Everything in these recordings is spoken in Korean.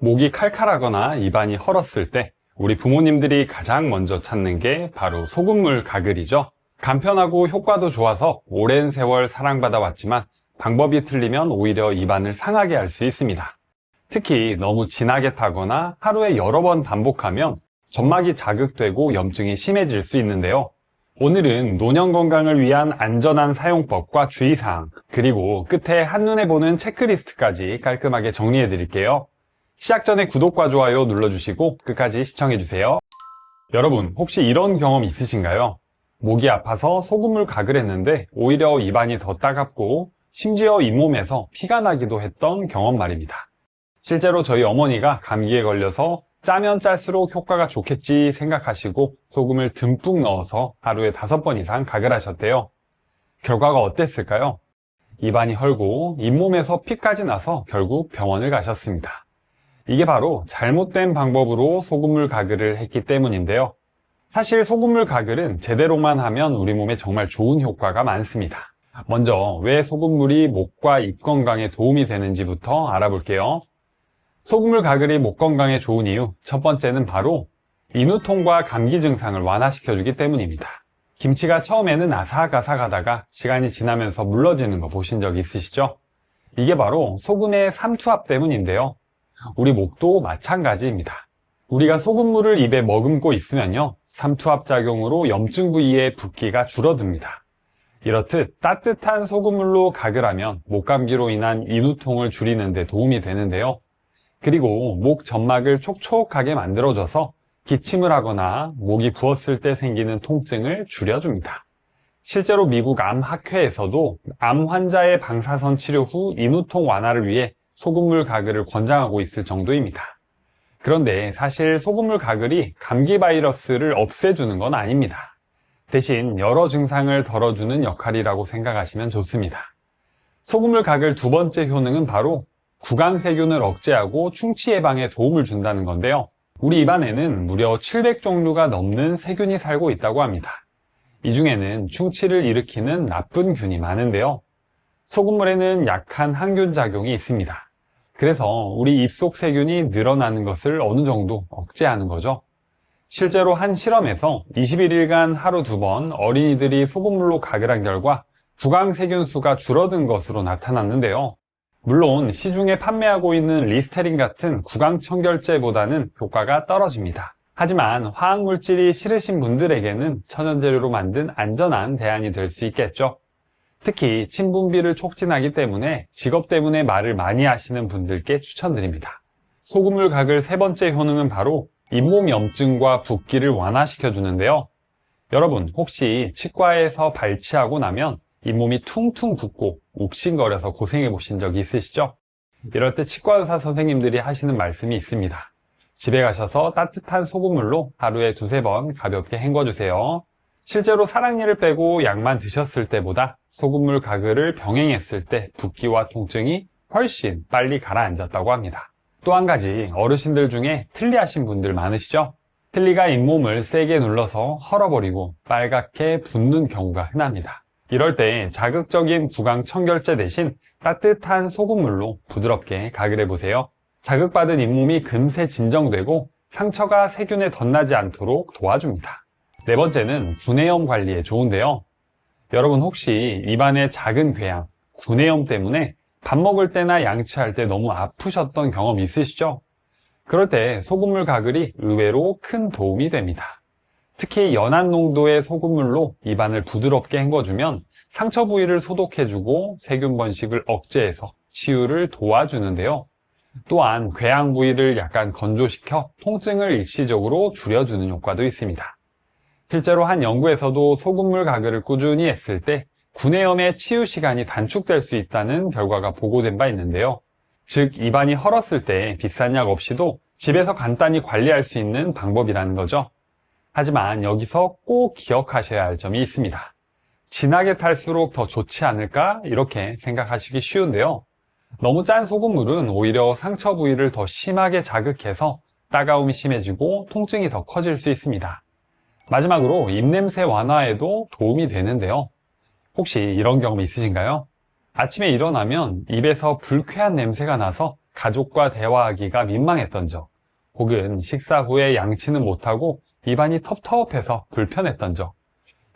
목이 칼칼하거나 입안이 헐었을 때 우리 부모님들이 가장 먼저 찾는 게 바로 소금물 가글이죠. 간편하고 효과도 좋아서 오랜 세월 사랑받아 왔지만 방법이 틀리면 오히려 입안을 상하게 할 수 있습니다. 특히 너무 진하게 타거나 하루에 여러 번 반복하면 점막이 자극되고 염증이 심해질 수 있는데요. 오늘은 노년 건강을 위한 안전한 사용법과 주의사항, 그리고 끝에 한눈에 보는 체크리스트까지 깔끔하게 정리해 드릴게요. 시작 전에 구독과 좋아요 눌러주시고 끝까지 시청해주세요. 여러분, 혹시 이런 경험 있으신가요? 목이 아파서 소금물 가글 했는데 오히려 입안이 더 따갑고 심지어 잇몸에서 피가 나기도 했던 경험 말입니다. 실제로 저희 어머니가 감기에 걸려서 짜면 짤수록 효과가 좋겠지 생각하시고 소금을 듬뿍 넣어서 하루에 5번 이상 가글 하셨대요. 결과가 어땠을까요? 입안이 헐고 잇몸에서 피까지 나서 결국 병원을 가셨습니다. 이게 바로 잘못된 방법으로 소금물 가글을 했기 때문인데요. 사실 소금물 가글은 제대로만 하면 우리 몸에 정말 좋은 효과가 많습니다. 먼저 왜 소금물이 목과 입 건강에 도움이 되는지부터 알아볼게요. 소금물 가글이 목 건강에 좋은 이유 첫 번째는 바로 인후통과 감기 증상을 완화시켜주기 때문입니다. 김치가 처음에는 아삭아삭하다가 시간이 지나면서 물러지는 거 보신 적 있으시죠? 이게 바로 소금의 삼투압 때문인데요. 우리 목도 마찬가지입니다. 우리가 소금물을 입에 머금고 있으면요, 삼투압 작용으로 염증 부위의 붓기가 줄어듭니다. 이렇듯 따뜻한 소금물로 가글하면 목감기로 인한 인후통을 줄이는 데 도움이 되는데요. 그리고 목 점막을 촉촉하게 만들어줘서 기침을 하거나 목이 부었을 때 생기는 통증을 줄여줍니다. 실제로 미국 암학회에서도 암 환자의 방사선 치료 후 인후통 완화를 위해 소금물 가글을 권장하고 있을 정도입니다. 그런데 사실 소금물 가글이 감기 바이러스를 없애주는 건 아닙니다. 대신 여러 증상을 덜어주는 역할이라고 생각하시면 좋습니다. 소금물 가글 두 번째 효능은 바로 구강세균을 억제하고 충치 예방에 도움을 준다는 건데요. 우리 입안에는 무려 700종류가 넘는 세균이 살고 있다고 합니다. 이 중에는 충치를 일으키는 나쁜 균이 많은데요. 소금물에는 약한 항균 작용이 있습니다. 그래서 우리 입속 세균이 늘어나는 것을 어느 정도 억제하는 거죠. 실제로 한 실험에서 21일간 하루 2번 어린이들이 소금물로 가글한 결과 구강세균 수가 줄어든 것으로 나타났는데요. 물론 시중에 판매하고 있는 리스테린 같은 구강청결제보다는 효과가 떨어집니다. 하지만 화학물질이 싫으신 분들에게는 천연재료로 만든 안전한 대안이 될 수 있겠죠. 특히 침 분비를 촉진하기 때문에 직업 때문에 말을 많이 하시는 분들께 추천드립니다. 소금물 가글 세 번째 효능은 바로 잇몸 염증과 붓기를 완화시켜 주는데요. 여러분, 혹시 치과에서 발치하고 나면 잇몸이 퉁퉁 붓고 욱신거려서 고생해 보신 적 있으시죠? 이럴 때 치과 의사 선생님들이 하시는 말씀이 있습니다. 집에 가셔서 따뜻한 소금물로 하루에 2-3번 가볍게 헹궈주세요. 실제로 사랑니를 빼고 약만 드셨을 때보다 소금물 가글을 병행했을 때 붓기와 통증이 훨씬 빨리 가라앉았다고 합니다. 또 한 가지, 어르신들 중에 틀니하신 분들 많으시죠? 틀니가 잇몸을 세게 눌러서 헐어버리고 빨갛게 붓는 경우가 흔합니다. 이럴 때 자극적인 구강 청결제 대신 따뜻한 소금물로 부드럽게 가글해보세요. 자극받은 잇몸이 금세 진정되고 상처가 세균에 덧나지 않도록 도와줍니다. 네 번째는 구내염 관리에 좋은데요. 여러분, 혹시 입안에 작은 궤양, 구내염 때문에 밥 먹을 때나 양치할 때 너무 아프셨던 경험 있으시죠? 그럴 때 소금물 가글이 의외로 큰 도움이 됩니다. 특히 연한 농도의 소금물로 입안을 부드럽게 헹궈주면 상처 부위를 소독해주고 세균 번식을 억제해서 치유를 도와주는데요. 또한 궤양 부위를 약간 건조시켜 통증을 일시적으로 줄여주는 효과도 있습니다. 실제로 한 연구에서도 소금물 가글을 꾸준히 했을 때 구내염의 치유 시간이 단축될 수 있다는 결과가 보고된 바 있는데요. 즉, 입안이 헐었을 때 비싼 약 없이도 집에서 간단히 관리할 수 있는 방법이라는 거죠. 하지만 여기서 꼭 기억하셔야 할 점이 있습니다. 진하게 탈수록 더 좋지 않을까? 이렇게 생각하시기 쉬운데요. 너무 짠 소금물은 오히려 상처 부위를 더 심하게 자극해서 따가움이 심해지고 통증이 더 커질 수 있습니다. 마지막으로 입냄새 완화에도 도움이 되는데요. 혹시 이런 경험 있으신가요? 아침에 일어나면 입에서 불쾌한 냄새가 나서 가족과 대화하기가 민망했던 적, 혹은 식사 후에 양치는 못하고 입안이 텁텁해서 불편했던 적,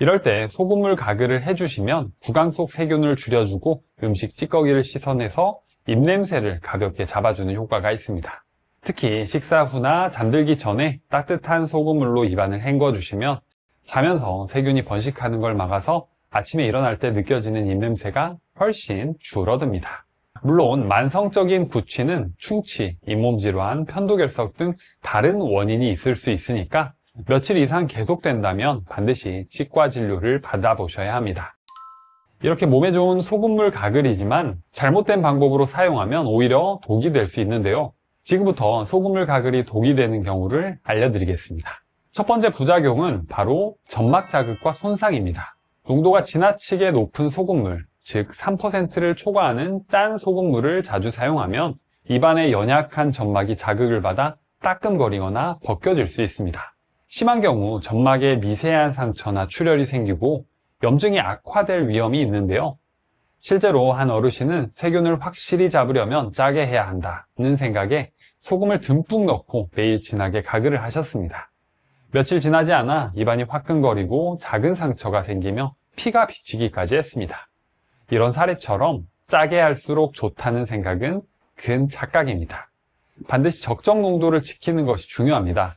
이럴 때 소금물 가글을 해주시면 구강 속 세균을 줄여주고 음식 찌꺼기를 씻어내서 입냄새를 가볍게 잡아주는 효과가 있습니다. 특히 식사 후나 잠들기 전에 따뜻한 소금물로 입안을 헹궈주시면 자면서 세균이 번식하는 걸 막아서 아침에 일어날 때 느껴지는 입냄새가 훨씬 줄어듭니다. 물론 만성적인 구취는 충치, 잇몸 질환, 편도결석 등 다른 원인이 있을 수 있으니까 며칠 이상 계속된다면 반드시 치과 진료를 받아보셔야 합니다. 이렇게 몸에 좋은 소금물 가글이지만 잘못된 방법으로 사용하면 오히려 독이 될 수 있는데요. 지금부터 소금물 가글이 독이 되는 경우를 알려드리겠습니다. 첫 번째 부작용은 바로 점막 자극과 손상입니다. 농도가 지나치게 높은 소금물, 즉 3%를 초과하는 짠 소금물을 자주 사용하면 입안의 연약한 점막이 자극을 받아 따끔거리거나 벗겨질 수 있습니다. 심한 경우 점막에 미세한 상처나 출혈이 생기고 염증이 악화될 위험이 있는데요. 실제로 한 어르신은 세균을 확실히 잡으려면 짜게 해야 한다는 생각에 소금을 듬뿍 넣고 매일 진하게 가글을 하셨습니다. 며칠 지나지 않아 입안이 화끈거리고 작은 상처가 생기며 피가 비치기까지 했습니다. 이런 사례처럼 짜게 할수록 좋다는 생각은 큰 착각입니다. 반드시 적정 농도를 지키는 것이 중요합니다.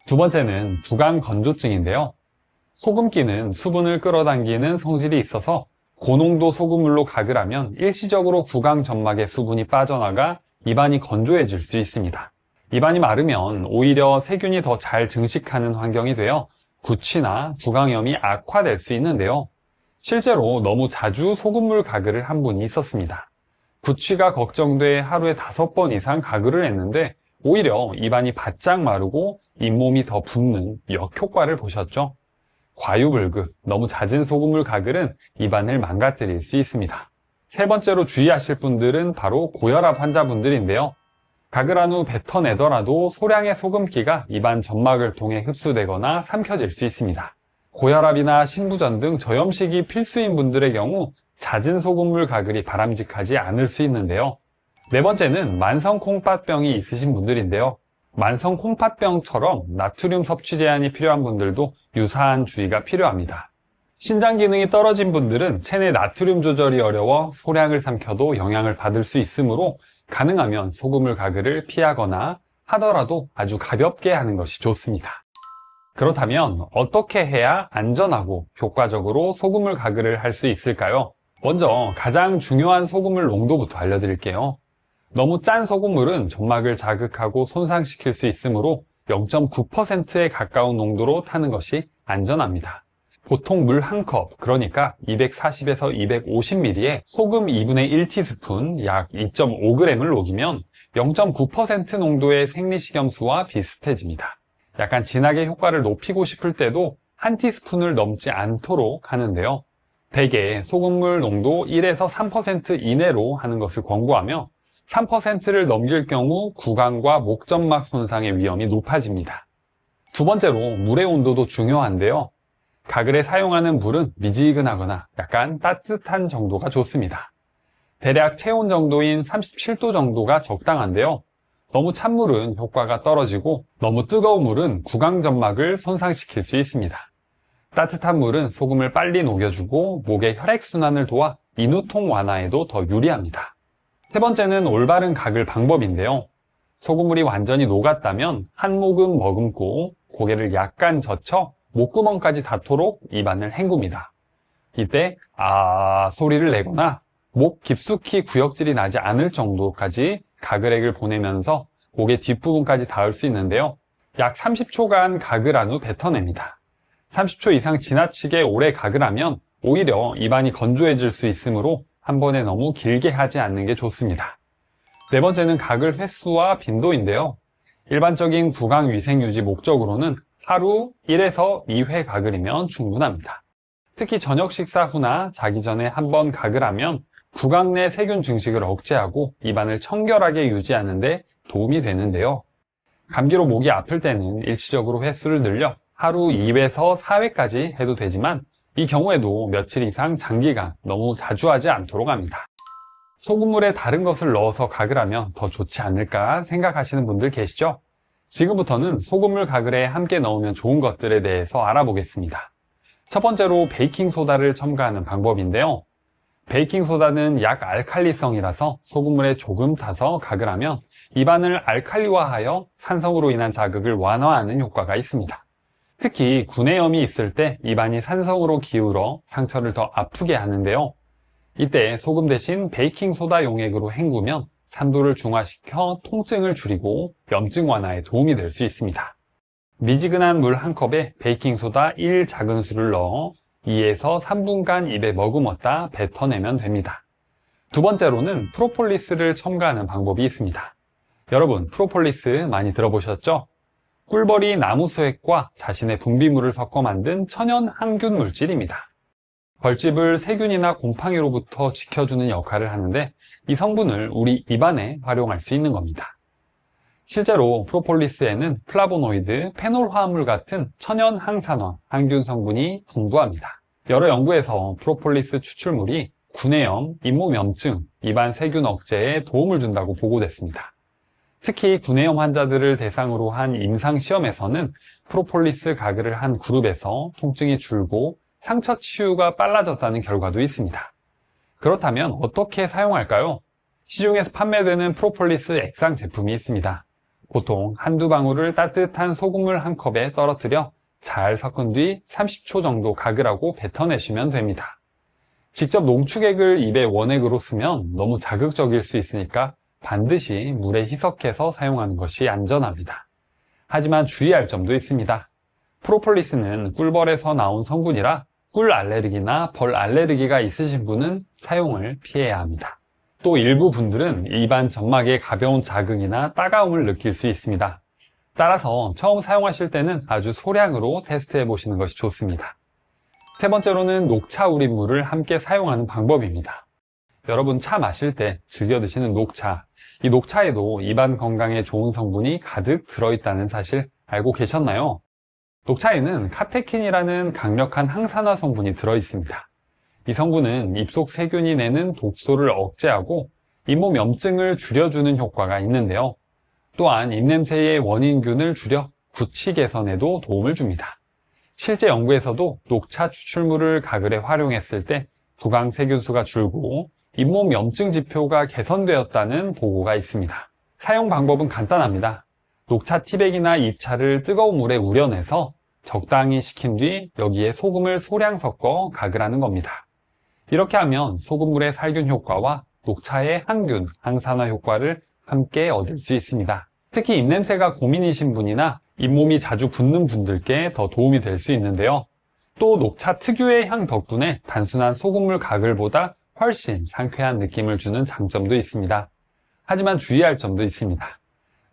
두 번째는 구강 건조증인데요. 소금기는 수분을 끌어당기는 성질이 있어서 고농도 소금물로 가글하면 일시적으로 구강 점막의 수분이 빠져나가 입안이 건조해질 수 있습니다. 입안이 마르면 오히려 세균이 더 잘 증식하는 환경이 되어 구취나 구강염이 악화될 수 있는데요. 실제로 너무 자주 소금물 가글을 한 분이 있었습니다. 구취가 걱정돼 하루에 5번 이상 가글을 했는데 오히려 입안이 바짝 마르고 잇몸이 더 붓는 역효과를 보셨죠? 과유불급, 너무 잦은 소금물 가글은 입안을 망가뜨릴 수 있습니다. 세 번째로 주의하실 분들은 바로 고혈압 환자분들인데요. 가글한 후 뱉어내더라도 소량의 소금기가 입안 점막을 통해 흡수되거나 삼켜질 수 있습니다. 고혈압이나 신부전 등 저염식이 필수인 분들의 경우 잦은 소금물 가글이 바람직하지 않을 수 있는데요. 네 번째는 만성 콩팥병이 있으신 분들인데요. 만성 콩팥병처럼 나트륨 섭취 제한이 필요한 분들도 유사한 주의가 필요합니다. 신장 기능이 떨어진 분들은 체내 나트륨 조절이 어려워 소량을 삼켜도 영향을 받을 수 있으므로 가능하면 소금물 가글을 피하거나 하더라도 아주 가볍게 하는 것이 좋습니다. 그렇다면 어떻게 해야 안전하고 효과적으로 소금물 가글을 할 수 있을까요? 먼저 가장 중요한 소금물 농도부터 알려드릴게요. 너무 짠 소금물은 점막을 자극하고 손상시킬 수 있으므로 0.9%에 가까운 농도로 타는 것이 안전합니다. 보통 물 1컵, 그러니까 240에서 250ml에 소금 2분의 1티스푼, 약 2.5g을 녹이면 0.9% 농도의 생리식염수와 비슷해집니다. 약간 진하게 효과를 높이고 싶을 때도 한 티스푼을 넘지 않도록 하는데요. 대개 소금물 농도 1에서 3% 이내로 하는 것을 권고하며 3%를 넘길 경우 구강과 목점막 손상의 위험이 높아집니다. 두 번째로 물의 온도도 중요한데요. 가글에 사용하는 물은 미지근하거나 약간 따뜻한 정도가 좋습니다. 대략 체온 정도인 37도 정도가 적당한데요. 너무 찬 물은 효과가 떨어지고 너무 뜨거운 물은 구강 점막을 손상시킬 수 있습니다. 따뜻한 물은 소금을 빨리 녹여주고 목의 혈액순환을 도와 인후통 완화에도 더 유리합니다. 세 번째는 올바른 가글 방법인데요. 소금물이 완전히 녹았다면 한 모금 머금고 고개를 약간 젖혀 목구멍까지 닿도록 입안을 헹굽니다. 이때 소리를 내거나 목 깊숙이 구역질이 나지 않을 정도까지 가글액을 보내면서 목의 뒷부분까지 닿을 수 있는데요. 약 30초간 가글한 후 뱉어냅니다. 30초 이상 지나치게 오래 가글하면 오히려 입안이 건조해질 수 있으므로 한 번에 너무 길게 하지 않는 게 좋습니다. 네 번째는 가글 횟수와 빈도인데요. 일반적인 구강 위생 유지 목적으로는 하루 1에서 2회 가글이면 충분합니다. 특히 저녁 식사 후나 자기 전에 한 번 가글하면 구강 내 세균 증식을 억제하고 입안을 청결하게 유지하는 데 도움이 되는데요. 감기로 목이 아플 때는 일시적으로 횟수를 늘려 하루 2회에서 4회까지 해도 되지만 이 경우에도 며칠 이상 장기간 너무 자주 하지 않도록 합니다. 소금물에 다른 것을 넣어서 각을 하면 더 좋지 않을까 생각하시는 분들 계시죠? 지금부터는 소금물 가글에 함께 넣으면 좋은 것들에 대해서 알아보겠습니다. 첫 번째로 베이킹소다를 첨가하는 방법인데요. 베이킹소다는 약 알칼리성이라서 소금물에 조금 타서 각을 하면 입안을 알칼리화하여 산성으로 인한 자극을 완화하는 효과가 있습니다. 특히 구내염이 있을 때 입안이 산성으로 기울어 상처를 더 아프게 하는데요. 이때 소금 대신 베이킹소다 용액으로 헹구면 산도를 중화시켜 통증을 줄이고 염증 완화에 도움이 될 수 있습니다. 미지근한 물 1컵에 베이킹소다 1작은술을 넣어 2에서 3분간 입에 머금었다 뱉어내면 됩니다. 두 번째로는 프로폴리스를 첨가하는 방법이 있습니다. 여러분, 프로폴리스 많이 들어보셨죠? 꿀벌이 나무 수액과 자신의 분비물을 섞어 만든 천연 항균 물질입니다. 벌집을 세균이나 곰팡이로부터 지켜주는 역할을 하는데 이 성분을 우리 입안에 활용할 수 있는 겁니다. 실제로 프로폴리스에는 플라보노이드, 페놀 화합물 같은 천연 항산화, 항균 성분이 풍부합니다. 여러 연구에서 프로폴리스 추출물이 구내염, 잇몸 염증, 입안 세균 억제에 도움을 준다고 보고됐습니다. 특히 구내염 환자들을 대상으로 한 임상시험에서는 프로폴리스 가글을 한 그룹에서 통증이 줄고 상처 치유가 빨라졌다는 결과도 있습니다. 그렇다면 어떻게 사용할까요? 시중에서 판매되는 프로폴리스 액상 제품이 있습니다. 보통 한두 방울을 따뜻한 소금물 1컵에 떨어뜨려 잘 섞은 뒤 30초 정도 가글하고 뱉어내시면 됩니다. 직접 농축액을 입에 원액으로 쓰면 너무 자극적일 수 있으니까 반드시 물에 희석해서 사용하는 것이 안전합니다. 하지만 주의할 점도 있습니다. 프로폴리스는 꿀벌에서 나온 성분이라 꿀 알레르기나 벌 알레르기가 있으신 분은 사용을 피해야 합니다. 또 일부 분들은 입안 점막에 가벼운 자극이나 따가움을 느낄 수 있습니다. 따라서 처음 사용하실 때는 아주 소량으로 테스트해 보시는 것이 좋습니다. 세 번째로는 녹차 우린 물을 함께 사용하는 방법입니다. 여러분, 차 마실 때 즐겨 드시는 녹차, 이 녹차에도 입안 건강에 좋은 성분이 가득 들어있다는 사실 알고 계셨나요? 녹차에는 카테킨이라는 강력한 항산화 성분이 들어있습니다. 이 성분은 입속 세균이 내는 독소를 억제하고 잇몸 염증을 줄여주는 효과가 있는데요. 또한 입냄새의 원인균을 줄여 구취 개선에도 도움을 줍니다. 실제 연구에서도 녹차 추출물을 가글에 활용했을 때 구강 세균수가 줄고 잇몸 염증 지표가 개선되었다는 보고가 있습니다. 사용 방법은 간단합니다. 녹차 티백이나 잎차를 뜨거운 물에 우려내서 적당히 식힌 뒤 여기에 소금을 소량 섞어 가글하는 겁니다. 이렇게 하면 소금물의 살균 효과와 녹차의 항균, 항산화 효과를 함께 얻을 수 있습니다. 특히 입냄새가 고민이신 분이나 잇몸이 자주 붓는 분들께 더 도움이 될 수 있는데요. 또 녹차 특유의 향 덕분에 단순한 소금물 가글보다 훨씬 상쾌한 느낌을 주는 장점도 있습니다. 하지만 주의할 점도 있습니다.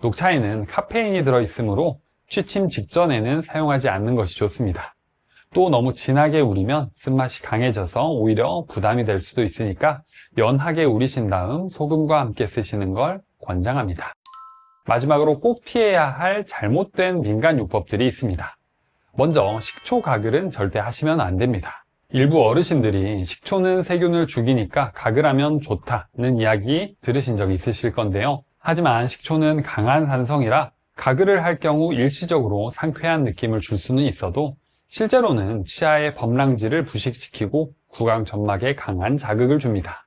녹차에는 카페인이 들어있으므로 취침 직전에는 사용하지 않는 것이 좋습니다. 또 너무 진하게 우리면 쓴맛이 강해져서 오히려 부담이 될 수도 있으니까 연하게 우리신 다음 소금과 함께 쓰시는 걸 권장합니다. 마지막으로 꼭 피해야 할 잘못된 민간요법들이 있습니다. 먼저 식초 가글은 절대 하시면 안 됩니다. 일부 어르신들이 식초는 세균을 죽이니까 가글하면 좋다는 이야기 들으신 적 있으실 건데요. 하지만 식초는 강한 산성이라 가글을 할 경우 일시적으로 상쾌한 느낌을 줄 수는 있어도 실제로는 치아의 범랑지를 부식시키고 구강 점막에 강한 자극을 줍니다.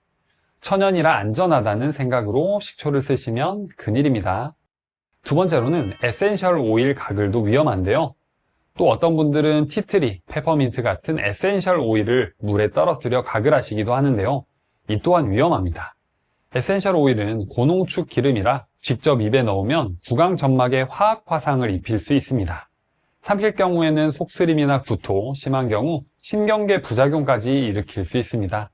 천연이라 안전하다는 생각으로 식초를 쓰시면 큰일입니다. 두 번째로는 에센셜 오일 가글도 위험한데요. 또 어떤 분들은 티트리, 페퍼민트 같은 에센셜 오일을 물에 떨어뜨려 가글하시기도 하는데요. 이 또한 위험합니다. 에센셜 오일은 고농축 기름이라 직접 입에 넣으면 구강 점막에 화학 화상을 입힐 수 있습니다. 삼킬 경우에는 속쓰림이나 구토, 심한 경우 신경계 부작용까지 일으킬 수 있습니다.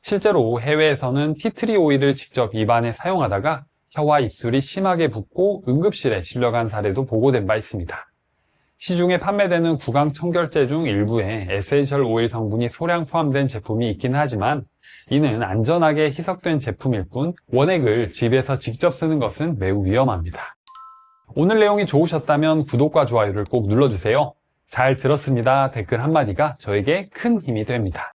실제로 해외에서는 티트리 오일을 직접 입안에 사용하다가 혀와 입술이 심하게 붓고 응급실에 실려간 사례도 보고된 바 있습니다. 시중에 판매되는 구강 청결제 중 일부에 에센셜 오일 성분이 소량 포함된 제품이 있긴 하지만 이는 안전하게 희석된 제품일 뿐 원액을 집에서 직접 쓰는 것은 매우 위험합니다. 오늘 내용이 좋으셨다면 구독과 좋아요를 꼭 눌러주세요. 잘 들었습니다 댓글 한마디가 저에게 큰 힘이 됩니다.